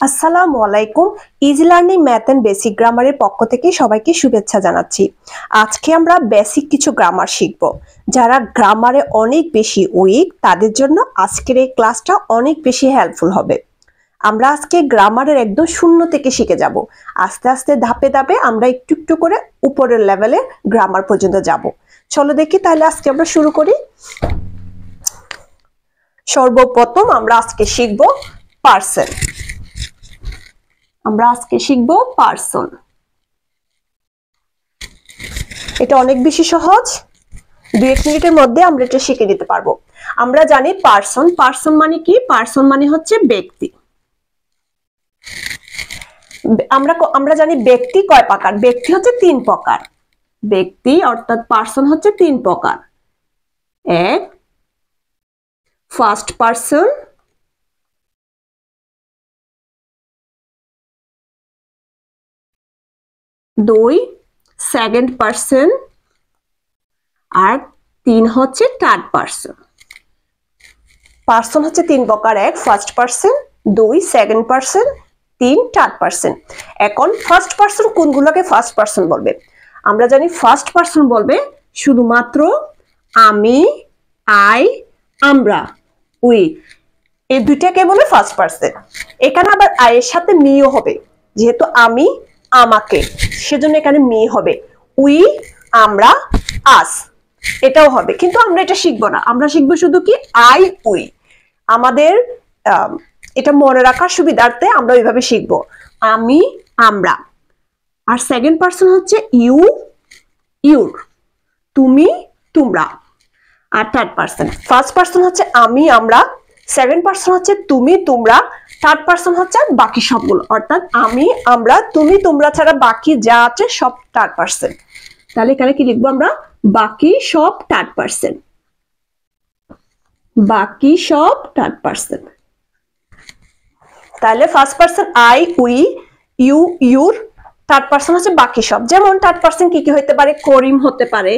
আসসালামু আলাইকুম। Easy learning math and basic গ্রামারের পক্ষ থেকে সবাইকে শুভেচ্ছা জানাচ্ছি। আজকে আমরা বেসিক কিছু গ্রামার শিখব। যারা গ্রামারে অনেক বেশি উইক তাদের জন্য আজকের এই ক্লাসটা অনেক বেশি হেল্পফুল হবে। আমরা আজকে গ্রামারের একদম শূন্য থেকে শিখে যাব। আস্তে আস্তে ধাপে ধাপে আমরা একটু একটু করে উপরের লেভেলে গ্রামার পর্যন্ত যাব। চলো দেখি তাহলে আজকে আমরা শুরু করি। সর্বপ্রথম আমরা আজকে শিখব পার্সন। আমরা আজকে শিখব পার্সন। এটা অনেক বেশি সহজ, 2-1 মিনিটের মধ্যে আমরা এটা শিখে দিতে পারবো। আমরা জানি পার্সন, পার্সন মানে কি? পার্সন মানে হচ্ছে ব্যক্তি। আমরা জানি ব্যক্তি কয় প্রকার? ব্যক্তি হচ্ছে 3 প্রকার। ব্যক্তি অর্থাৎ পার্সন হচ্ছে 3 প্রকার। এক, ফার্স্ট পার্সন, দুই সেকেন্ড পার্সন, আর 3 হচ্ছে থার্ড পার্সন। পার্সন হচ্ছে 3 প্রকার। এক, first person, 2 second person, 3 third person. এখন ফার্স্ট পার্সন কোনগুলোকে ফার্স্ট পার্সন বলবে? আমরা জানি ফার্স্ট পার্সন বলবে শুধুমাত্র আমি, আই, আমরা, উই, এই দুইটাকে বলে ফার্স্ট পার্সন। এখানে আবার আই এর সাথে মিও হবে, যেহেতু আমি, আমাকে, সেজন্য এখানে মি হবে। উই, আমরা, আস, এটাও হবে, কিন্তু আমরা এটা শিখবো না। আমরা শিখবো শুধু কি আই, উই। আমাদের এটা মনে রাখার সুবিধার্থে আমরা ওইভাবে শিখবো, আমি, আমরা। আর সেকেন্ড পার্সন হচ্ছে ইউ, ইউর, তুমি, তোমরা। আর থার্ড পার্সন, ফার্স্ট পার্সন হচ্ছে আমি, আমরা, সেকেন্ড পার্সন হচ্ছে তুমি, তোমরা, থার্ড পার্সন হচ্ছে বাকি সবগুলো, অর্থাৎ আমি, আমরা, তুমি, তোমরা ছাড়া বাকি যা আছে সব থার্ড পার্সন। তাহলে এখানে কি লিখবো আমরা? বাকি সব থার্ড পার্সন। বাকি সব থার্ড পার্সন। তাহলে first person I, we, you, your, third person হচ্ছে বাকি সব। যেমন থার্ড পার্সন কি কি হতে পারে? করিম হতে পারে,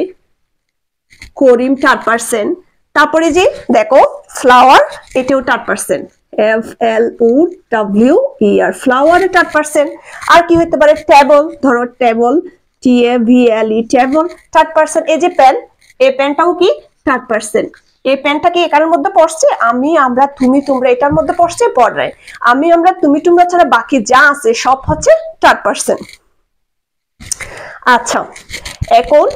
করিম থার্ড পার্সন। তারপরে যে দেখো ফ্লাওয়ার, এটাও third person, FLOWER, flower third person. আর কি হতে পারে? টেবল, ধরো table, TABLE, table third person. এই যে পেন, এই পেনটাও কি থার্ড পার্সন। এই পেনটা কি এটার মধ্যে পড়ছে? আমি, আমরা, তুমি, তোমরা, এটার মধ্যে পড়ছে? পড়ে। আমি, আমরা, তুমি, তোমরা ছাড়া বাকি যা আছে সব হচ্ছে থার্ড পার্সন। আচ্ছা, এখন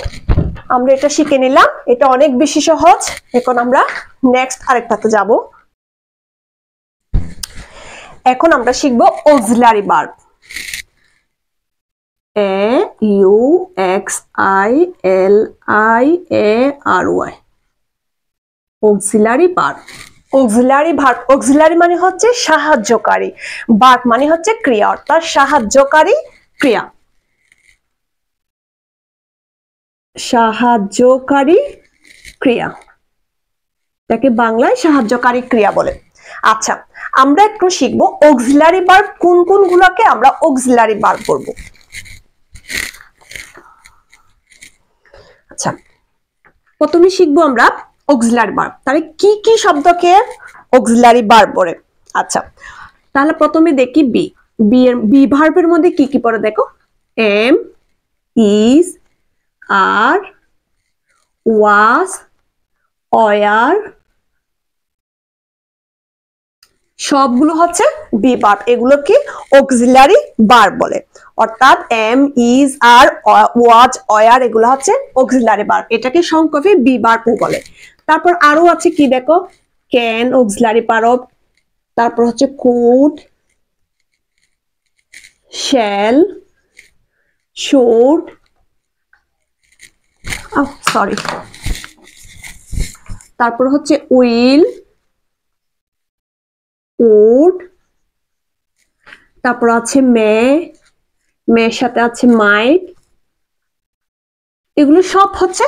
আমরা এটা শিখে নিলাম, এটা অনেক বেশি সহজ। এখন আমরা নেক্সট আরেকটাতে যাব। এখন আমরা শিখব auxiliary verb. AUXILIARY, auxiliary verb. Auxiliary verb, auxiliary মানে হচ্ছে সাহায্যকারী, ভার্ব মানে হচ্ছে ক্রিয়া, অর্থাৎ সাহায্যকারী ক্রিয়া। সাহায্যকারী ক্রিয়া, তাকে বাংলায় সাহায্যকারী ক্রিয়া বলে। আচ্ছা, আমরা একটু শিখবো অক্সিলারি ভার্ব কোন কোন গুলোকে আমরা অক্সিলারি ভার্ব বলবো। আচ্ছা, প্রথমে শিখবো আমরা অক্সিলারি ভার্ব। তাহলে কি কি শব্দকে অক্সিলারি ভার্ব বলে? আচ্ছা, তাহলে প্রথমে দেখি বি। বি ভার্বের মধ্যে কি কি পড়ে দেখো? Am, is, are, was, were, সবগুলো হচ্ছে বি ভার্ব। এগুলো কি অক্সিলারি ভার্ব বলে, অর্থাৎ am, is, are, was, were এগুলো হচ্ছে অক্সিলারি ভার্ব। এটাকে সংক্ষেপে বি ভার্ব বলে। তারপর আরো আছে কি দেখো? ক্যান অক্সিলারি ভার্ব, তারপর হচ্ছে কুড, শ্যাল, শুড, সরি, তারপর হচ্ছে উইল, উড, তারপর আছে মে, মের সাথে আছে মাইট। এগুলো সব হচ্ছে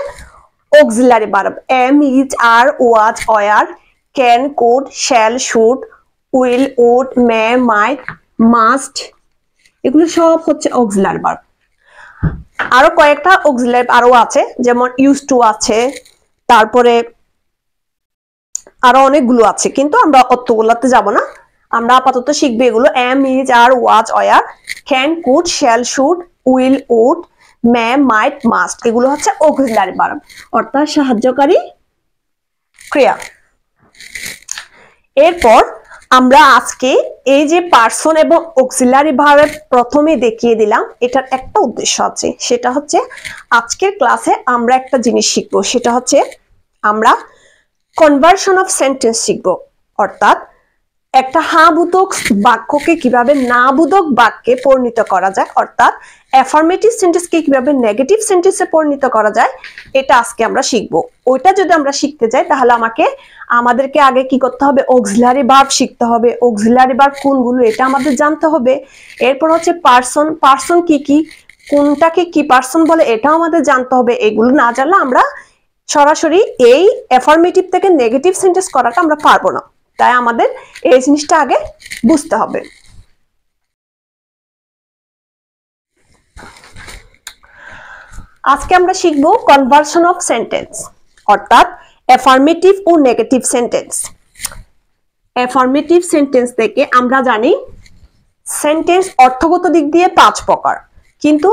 auxiliary verb. Am, is, are, was, were, can, could, shall, should, will, would, may, might, must, এগুলো সব হচ্ছে অক্সিলারি ভার্ব। আরো কয়েকটা অক্সিলারি আরো আছে, যেমন ইউজ টু আছে, তারপরে আরো অনেকগুলো আছে, কিন্তু আমরা অতগুলোতে যাব না। আমরা আপাতত শিখবো এগুলো am, is, are, was, were, can, could, shall, should, will, would, may, might, must. এগুলো হচ্ছে অক্সিলারি ভার্ব, অর্থাৎ সাহায্যকারী ক্রিয়া। এরপর আমরা আজকে এই যে পার্সন এবং অক্সিলারি ভার্ব প্রথমে দেখিয়ে দিলাম, এটার একটা উদ্দেশ্য আছে, সেটা হচ্ছে আজকের ক্লাসে আমরা একটা জিনিস শিখবো, সেটা হচ্ছে আমরা কনভার্সন অফ সেন্টেন্স শিখবো, অর্থাৎ একটা হ্যাঁ বোধক বাক্যকে কিভাবে না বোধক বাক্যে পরিণত করা যায়, অর্থাৎ অ্যাফার্মেটিভ সেন্টেন্সকে কিভাবে নেগেটিভ সেন্টেন্সে পরিণত করা যায়, এটা আজকে আমরা শিখবো। ওইটা যদি আমরা শিখতে যাই তাহলে আমাদেরকে আগে কি করতে হবে, অক্সিলারি ভার্ব শিখতে হবে। অক্সিলারি ভার্ব কোনগুলো এটা আমাদের জানতে হবে। এরপর হচ্ছে পার্সন, পার্সন কি কি, কোনটাকে কি পার্সন বলে এটাও আমাদের জানতে হবে। এগুলো না জানলে আমরা সরাসরি এই অ্যাফার্মেটিভ থেকে নেগেটিভ সেন্টেন্স করাটা আমরা পারবো না, তাই আমাদের এই জিনিসটা আগে বুঝতে হবে। আজকে আমরা শিখব কনভার্সন অফ সেন্টেন্স, অর্থাৎ অ্যাফার্মেটিভ ও নেগেটিভ সেন্টেন্স। অ্যাফার্মেটিভ সেন্টেন্স থেকে আমরা জানি সেন্টেন্স অর্থগত দিক দিয়ে 5 প্রকার, কিন্তু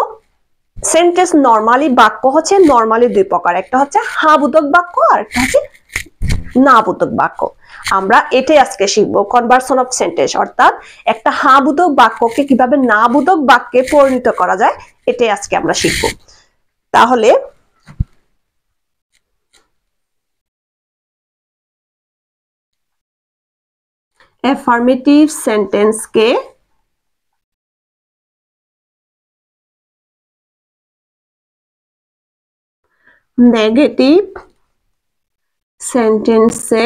সেন্টেন্স নরমালি বাক্য হচ্ছে নরমালি 2 প্রকার, একটা হচ্ছে হ্যাঁ বোধক বাক্য আর একটা হচ্ছে না বোধক বাক্য। আমরা এটাই আজকে শিখবো, কনভার্সন অফ সেন্টেন্স, অর্থাৎ একটা হ্যাঁ বোধক বাক্যকে কিভাবে না বোধক বাক্যে পরিণত করা যায়, এটাই আজকে আমরা শিখবো। তাহলে অ্যাফার্মেটিভ সেন্টেন্সকে নেগেটিভ সেন্টেন্সে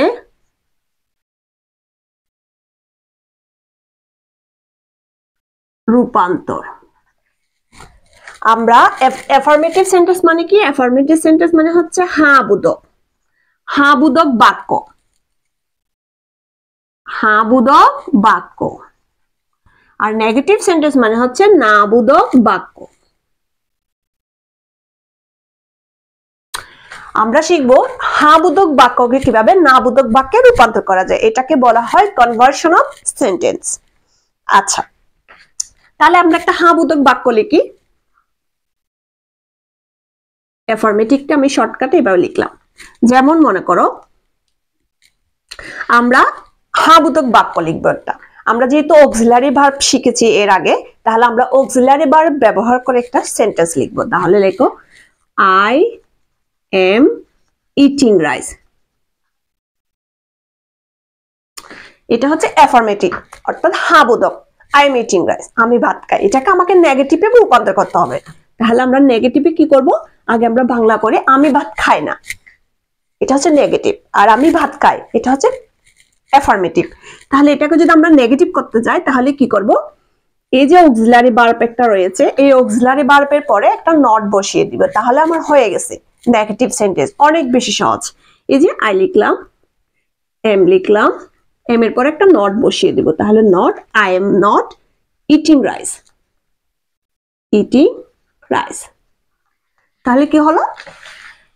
রূপান্তর। আমরা অ্যাফার্মেটিভ সেন্টেন্স মানে কি, অ্যাফার্মেটিভ সেন্টেন্স মানে হচ্ছে হ্যাঁ বোধক, হ্যাঁ বোধক বাক্য, হ্যাঁ বোধক বাক্য। আর নেগেটিভ সেন্টেন্স মানে হচ্ছে না বোধক বাক্য। আমরা শিখবো হ্যাঁ বোধক বাক্যকে কিভাবে না বোধক বাক্যে রূপান্তর করা যায়, এটাকে বলা হয় কনভার্সন অফ সেন্টেন্স। আচ্ছা, তাহলে আমরা একটা হ্যাঁ বোধক বাক্য লিখি। অ্যাফার্মেটিভটা আমি শর্টকাটে এভাবে লিখলাম, যেমন মনে করো আমরা হ্যাঁ বোধক বাক্য লিখবো একটা। আমরা যেহেতু অক্সিলারি ভার্ব শিখেছি এর আগে, তাহলে আমরা অক্সিলারি ভার্ব ব্যবহার করে একটা সেন্টেন্স লিখবো। তাহলে লেখো আই এম ইটিং রাইস। এটা হচ্ছে অ্যাফার্মেটিভ, অর্থাৎ হ্যাঁ বোধক, আই এম ইটিং রাইস, আমি ভাত খাই। এটাকে আমাকে নেগেটিভে রূপান্তর করতে হবে। তাহলে আমরা নেগেটিভে কি করব, আগে আমরা বাংলা করে আমি ভাত খাই না, এটা হচ্ছে নেগেটিভ, আর আমি ভাত খাই এটা হচ্ছে অ্যাফার্মেটিভ। তাহলে এটাকে যদি আমরা নেগেটিভ করতে যাই তাহলে কি করব, এই যে অক্সিলারি ভার্ব একটা রয়েছে, এই অক্সিলারি ভার্বের পরে একটা নট বসিয়ে দিবে, তাহলে আমার হয়ে গেছে নেগেটিভ সেন্টেন্স। অনেক বেশি সহজ। এই যে আই লিখলাম, এম লিখলাম, এম এর পরে একটা নট বসিয়ে দিব, তাহলে not, I am not eating rice, eating rice. তাহলে কি হলো,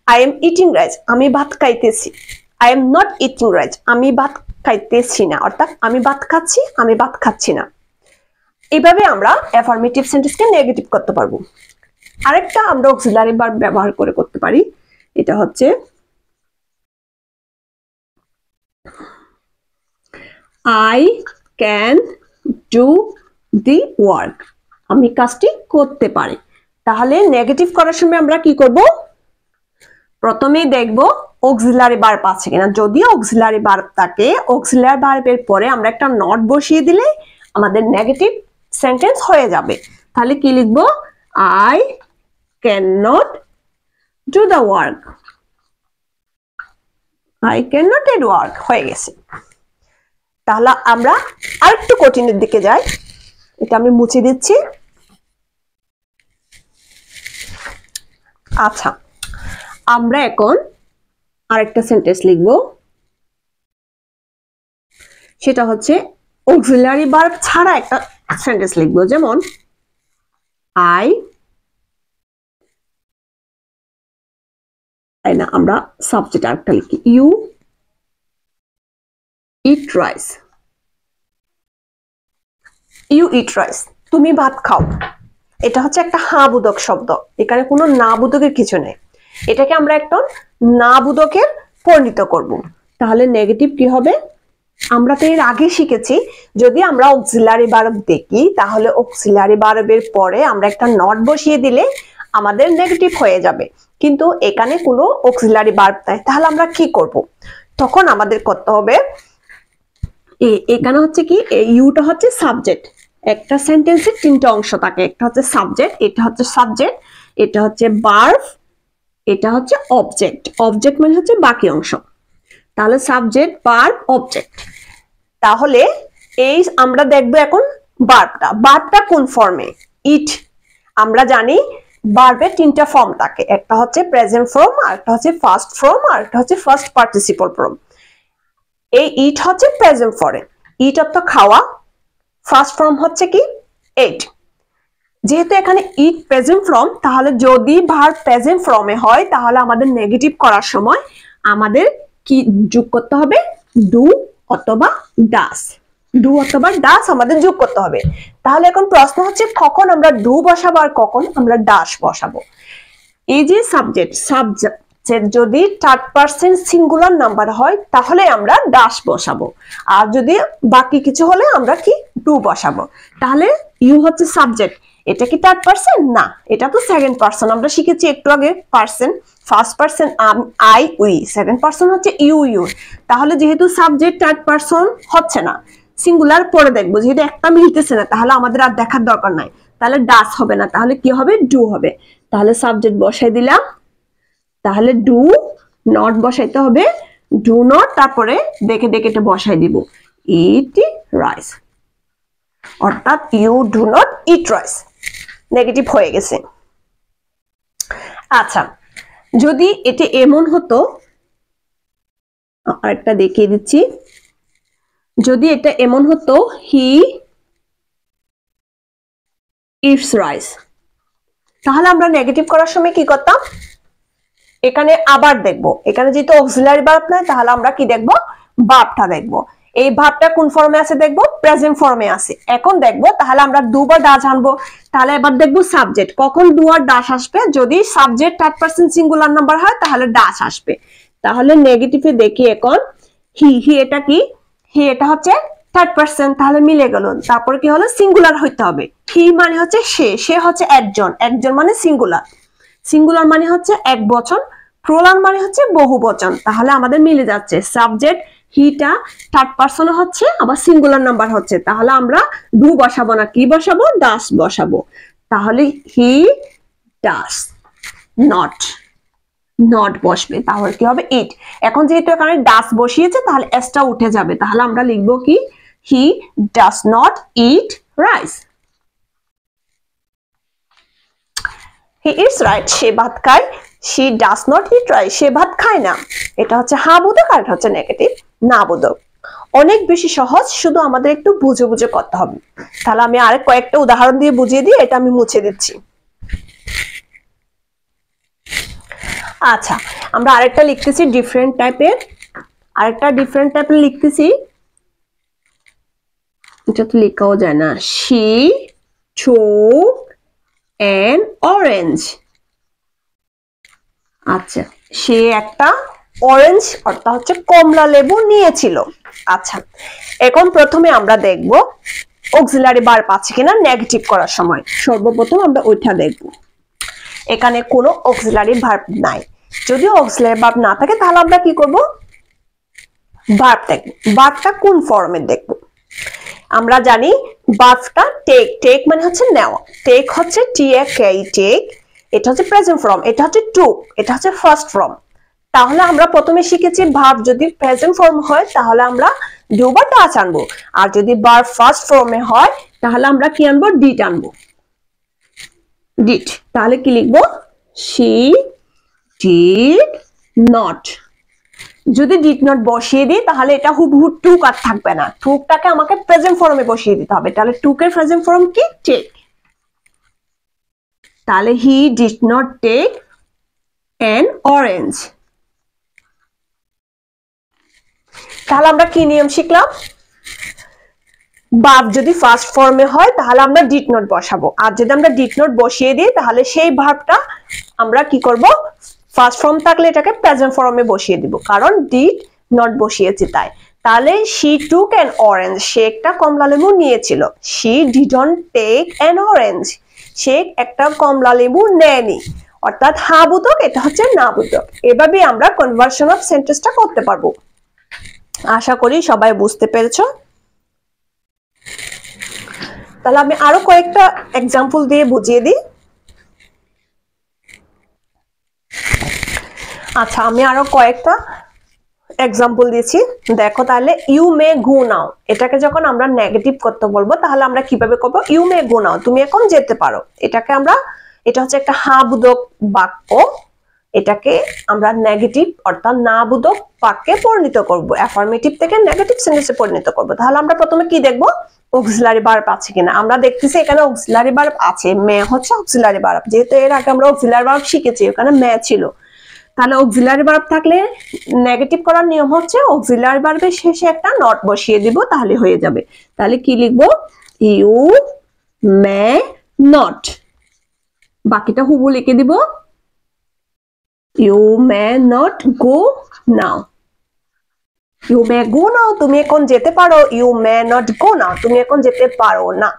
আই এম ইটিং রাইস, আমি ভাত খাইতেছি। I am not eating rice, আমি ভাত খাইতেছি না, অর্থাৎ আমি ভাত খাচ্ছি, আমি ভাত খাচ্ছি না। এইভাবে আমরা অ্যাফার্মেটিভ সেন্টেন্সকে নেগেটিভ করতে পারবো। আরেকটা আমরা অক্সিলারি ভার্ব ব্যবহার করে করতে পারি, এটা হচ্ছে I can do the work, আমি কাজটি করতে পারি। তাহলে নেগেটিভ করার সময় আমরা কি করব, প্রথমেই দেখব অক্সিলারি ভার্ব আছে কিনা। যদি অক্সিলারি ভার্ব থাকে, অক্সিলারি ভার্বের পরে আমরা একটা নট বসিয়ে দিলে আমাদের নেগেটিভ সেন্টেন্স হয়ে যাবে। তাহলে কি লিখব, I cannot do the work, I cannot do the work, হয়ে গেছে। তাহলে আমরা আরেকটু কঠিনের দিকে যাই, এটা আমি মুছে দিচ্ছি। আচ্ছা, আমরা এখন আরেকটা সেন্টেন্স লিখব, সেটা হচ্ছে অক্সিলারি ভার্ব ছাড়া একটা সেন্টেন্স লিখব, যেমন আই, তাই না, আমরা সাবজেক্ট আরেকটা লিখি, you eat rice, you eat rice, তুমি ভাত খাও। এটা হচ্ছে একটা হ্যাঁ বোধক শব্দ, এখানে কোনো না বোধকের কিছু নেই। এটাকে আমরা একটা না বোধকের পরিণত করব। তাহলে নেগেটিভ কি হবে? আমরা তো এর আগে শিখেছি যদি আমরা অক্সিলারি ভার্ব দেখি তাহলে অক্সিলারি ভার্বের পরে আমরা একটা নট বসিয়ে দিলে আমাদের নেগেটিভ হয়ে যাবে, কিন্তু এখানে কোনো অক্সিলারি ভার্ব নাই। তাহলে আমরা কি করব? তখন আমাদের করতে হবে এখানে হচ্ছে কি ইউটা হচ্ছে সাবজেক্ট, একটা সেন্টেন্সের তিনটা অংশ থাকে, একটা হচ্ছে সাবজেক্ট, এটা হচ্ছে সাবজেক্ট, এটা হচ্ছে ভার্ব, এটা হচ্ছে অবজেক্ট। অবজেক্ট মানে হচ্ছে বাকি অংশ। তাহলে সাবজেক্ট ভার্ব অবজেক্ট। তাহলে এই আমরা দেখবো এখন ভার্বটা কোন ফর্মে? ইট। আমরা জানি ভার্বের তিনটা ফর্ম থাকে, একটা হচ্ছে প্রেজেন্ট ফর্ম, আরেকটা হচ্ছে ফার্স্ট ফর্ম, আরেকটা হচ্ছে ফার্স্ট পার্টিসিপল ফর্ম। এই ইট হচ্ছে প্রেজেন্ট ফর্মে, ইট অর্থ খাওয়া। ফার্স্ট ফর্ম হচ্ছে কি এট। যেহেতু এখানে ইট প্রেজেন্ট ফর্ম, তাহলে যদি ভার্ব প্রেজেন্ট ফর্মে হয় তাহলে আমাদের নেগেটিভ করার সময় আমাদের কি যোগ করতে হবে? ডু অথবা ডাস। ডু অথবা ডাস আমাদের যোগ করতে হবে। তাহলে এখন প্রশ্ন হচ্ছে কখন আমরা ডু বসাবো আর কখন আমরা ডাস বসাবো। এই যে সাবজেক্ট যদি থার্ড পারসন সিঙ্গুলার নাম্বার হয় তাহলে আমরা ডাস বসাবো, আর যদি বাকি কিছু হলে আমরা কি ডু বসাবো। তাহলে ইউ হচ্ছে সাবজেক্ট, এটা কি থার্ড পারসন? না, এটা তো সেকেন্ড পারসন। আমরা শিখেছি একটু আগে person, first person I we, second person হচ্ছে ইউ ইউ। তাহলে যেহেতু সাবজেক্ট থার্ড পারসন হচ্ছে না, সিঙ্গুলার পরে দেখবো, যেহেতু একটা মিলতেছে না তাহলে আমাদের আর দেখার দরকার নাই, তাহলে ডাস হবে না, তাহলে কি হবে? ডু হবে। তাহলে সাবজেক্ট বসাই দিলাম, তাহলে ডু নট বসাইতে হবে, ডু নট, তারপরে দেখে দেখে এটা বসাই দিব, ইট রাইস, অর্থাৎ you do not eat rice. Negative হয়ে গেছে। আচ্ছা, যদি এটা এমন হতো, আরেকটা দেখিয়ে দিচ্ছি, যদি এটা এমন হতো হি ইটস রাইস, তাহলে আমরা নেগেটিভ করার সময় কি করতাম? এখানে আবার দেখবো, এখানে যেহেতু অক্সিলারি ভার্ব নাই তাহলে আমরা কি দেখবো? ভার্বটা দেখবো। এই ভার্বটা কোন ফর্মে আছে দেখবো? প্রেজেন্ট ফর্মে আছে। এখন দেখবো তাহলে আমরা ডু বা ডাস আনবো। তাহলে এবার দেখবো সাবজেক্ট, কখন ডু আর ডাস আসবে? যদি subject third person singular number হয় তাহলে ডাস আসবে। তাহলে নেগেটিভে দেখি এখন হি এটা কি? হি এটা হচ্ছে থার্ড পারসন, তাহলে মিলে গেল। তারপরে কি হলো? সিঙ্গুলার হইতে হবে। হি মানে হচ্ছে সে হচ্ছে একজন, একজন মানে সিঙ্গুলার, সিঙ্গুলার মানে হচ্ছে এক বচন, প্লুরাল মানে হচ্ছে বহু বচন। তাহলে আমাদের মিলে যাচ্ছে, সাবজেক্ট হিটা থার্ড পারসন হচ্ছে আবার সিঙ্গুলার নাম্বার হচ্ছে, তাহলে আমরা ডু বসাবো না, কি বসাবো? ডাস বসাবো। তাহলে হি ডাস নট, নট বসবে, তাহলে কি হবে? ইট। এখন যেহেতু এখানে ডাস বসিয়েছে তাহলে এসটা উঠে যাবে, তাহলে আমরা লিখবো কি? He does not eat rice. He eats rice, সে ভাত খায়। she does not eat rice, সে ভাত খায় না। এটা হচ্ছে হ্যাঁ বোধক আর এটা হচ্ছে নেগেটিভ না বোধক। অনেক বেশি সহজ, শুধু আমাদের একটু বুঝে বুঝে করতে হবে। তাহলে আমি আরেক কয়েকটা উদাহরণ দিয়ে বুঝিয়ে দিই, এটা আমি মুছে দিচ্ছি। আচ্ছা, আমরা আরেকটা লিখতেছি ডিফারেন্ট টাইপের, লিখতেছি, এটা তো লেখাও যায় না। she took an orange, আচ্ছা, সে একটা অরেঞ্জ অর্থাৎ হচ্ছে কমলা লেবু নিয়েছিল। আচ্ছা, এখন প্রথমে আমরা দেখব অক্সিলারি ভার্ব আছে কিনা নেগেটিভ করার সময়। সর্বপ্রথম আমরা ওইটা দেখব। এখানে কোনো অক্সিলারি ভার্ব নাই। যদি অক্সিলারি ভার্ব না থাকে তাহলে আমরা কি করব? ভার্ব দেখব। ভার্বটা কোন ফর্মে দেখব? আমরা জানি ভার্বটা টেক মানে হচ্ছে নেওয়া, টেক হচ্ছে টেক, এটা হচ্ছে প্রেজেন্ট ফর্ম, এটা হচ্ছে টুক, এটা হচ্ছে ফার্স্ট ফর্ম। তাহলে আমরা প্রথমে শিখেছি ভার্ব যদি প্রেজেন্ট ফর্ম হয় তাহলে আমরা ডু বা ডাস আনবো, আর যদি ভার্ব ফার্স্ট ফর্মে হয় তাহলে আমরা কি আনবো? ডিড আনবো, ডিড। তাহলে কি লিখবো? she did not। যদি ডিড নট বসিয়ে দিই তাহলে এটা হুবহু টুক আর থাকবে না, টুকটাকে আমাকে প্রেজেন্ট ফর্মে বসিয়ে দিতে হবে। তাহলে টুকের প্রেজেন্ট ফর্ম কি? টেক। তাহলে he did not take an orange। তাহলে আমরা কি নিয়ম শিখলাম? ভার্ব যদি ফার্স্ট ফর্মে হয় তাহলে আমরা ডিড নট বসাবো, আর যদি আমরা ডিড নট বসিয়ে দিই তাহলে সেই ভার্বটা আমরা কি করব, ফার্স্ট ফর্ম থাকলে এটাকে প্রেজেন্ট ফর্মে বসিয়ে দিব, কারণ ডিড নট বসিয়েছি তাই। তাহলে she took an orange, সে একটা কমলা লেবু নিয়েছিল। she didn't take an orange, সে একটা কমলা লেবু নেয়নি। অর্থাৎ হ্যাঁ বোধক, এটা হচ্ছে না বোধক। এভাবে আমরা কনভার্সন অফ সেন্টেন্সটা করতে পারবো। আশা করি সবাই বুঝতে পেরেছো। তাহলে আমি আরো কয়েকটা এক্সাম্পল দিয়ে বুঝিয়ে দিই। আচ্ছা, আমি আরো কয়েকটা এক্সাম্পল দিয়েছি, দেখো। তাহলে ইউ মে গো নাও, এটাকে যখন আমরা নেগেটিভ করতে বলবো তাহলে আমরা কিভাবে করবো, ইউ মে গো নাও, তুমি এখন যেতে পারো। এটাকে আমরা, এটা হচ্ছে একটা হ্যাঁ বোধক বাক্য, এটাকে আমরা নেগেটিভ অর্থাৎ না বোধক বাক্যে পরিণত করব, অ্যাফার্মেটিভ থেকে নেগেটিভ সেন্টেন্সে পরিণত করব। তাহলে আমরা প্রথমে কি দেখবো, অক্সিলারি ভার্ব আছে কিনা। আমরা দেখতেছি এখানে অক্সিলারি ভার্ব আছে, মে হচ্ছে অক্সিলারি ভার্ব, যেহেতু এর আগে আমরা অক্সিলারি ভার্ব শিখেছি, ওখানে মে ছিল। তাহলে অক্সিলারি ভার্ব থাকলে নেগেটিভ করার নিয়ম হচ্ছে অক্সিলারি ভার্বের শেষে একটা নট বসিয়ে দিব, তাহলে হয়ে যাবে। তাহলে কি লিখবো, ইউ মে নট, বাকিটা হুবহু লিখে দিব, you may not go now. You may go now, তুমি এখন যেতে পারো, you may not go now, তুমি এখন যেতে পারো না।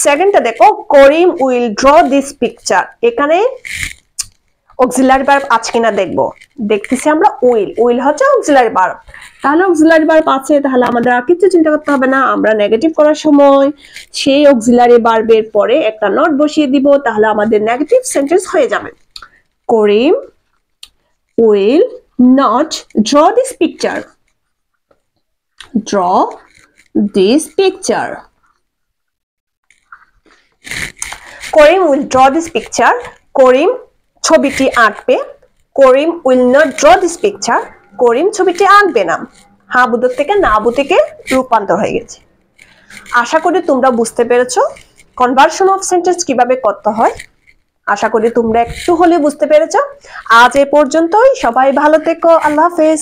সেকেন্ডটা দেখো, করিম উইল ড্র দিস পিকচার, এখানে অক্সিলারি ভার্ব আছে কিনা দেখবো, দেখতেছি আমরা উইল, উইল হচ্ছে অক্সিলারি ভার্ব। তাহলে অক্সিলারি ভার্ব আছে, তাহলে আমাদের আর কিছু চিন্তা করতে হবে না। আমরা নেগেটিভ করার সময় সেই অক্সিলারি ভার্বের পরে একটা নট বসিয়ে দিব, তাহলে আমাদের নেগেটিভ সেন্টেন্স হয়ে যাবে। Karim will not draw this picture, draw this picture. Karim will draw this picture, Karim ছবিটি আঁকবে। Karim will not draw this picture, Karim ছবিটি আঁকবে না। হ্যাঁ বোধক থেকে না বোধকে রূপান্তর হয়ে গেছে। আশা করি তোমরা বুঝতে পেরেছো কনভার্সন অফ সেন্টেন্স কিভাবে করতে হয়। আশা করি তোমরা একটু হলে বুঝতে পেরেছো। আজ এ পর্যন্তই, সবাই ভালো থেকো, আল্লাহ হাফেজ।